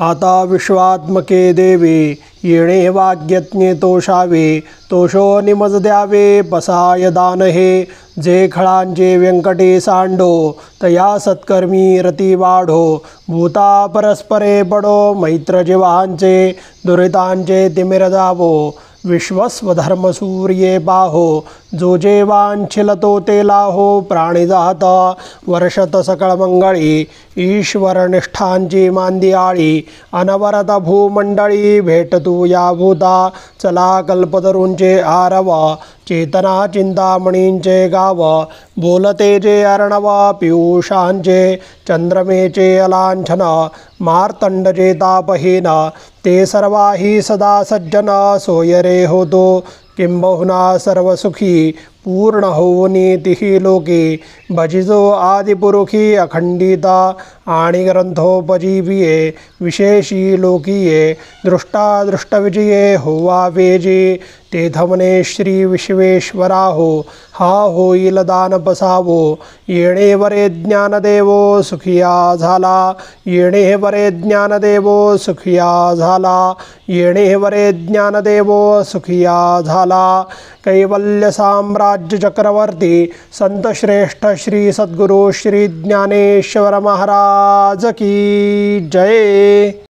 आता विश्वात्मके देवे येणे वाग्यज्ञे तोषावे तोषो निमज द्यावे बसाय दान हे जे खळांचे व्यंकटे सांडो तया सत्कर्मी रती वाढो भूता परस्परे बडो मैत्र जीवांचे दुरितांचे तिमिर जावो विश्वस्वधर्मसूर्ये बाहो जो जे वांछिलतो ते लाहो प्राणी जात वर्षत सकळ मंगळी ईश्वर निष्ठांची मांदी आळी अनवरत भूमंडळी भेटतू या भूता चला कल्पतरूंचे आरव चेतना चिंतामणींचे गाव बोलते जे अर्णव पियुषांचे चंद्रमेचे अलांछन मार्तंडचे तापहीन ते सर्वाही सदा सज्जन सोयरे होतो किंबहुना सर्वसुखी पूर्ण होऊनी तिही लोके भजिजो आदिपुरुषी अखंडिता आणि ग्रंथोपजीविये विशेषी लोकीये दृष्टादृष्टविजये होवा वेजे तेथमने श्री विश्वेश्वराहो हा होईल दान पसावो येणे वरे ज्ञानदेवो सुखिया झाला येणे वरे ज्ञानदेवो सुखिया झाला येणे वरे ज्ञानदेवो सुखिया झाला कैवल्य साम्राज्य चक्रवर्ती संत श्रेष्ठ श्री सद्गुरु श्री ज्ञानेश्वर महाराज की जय।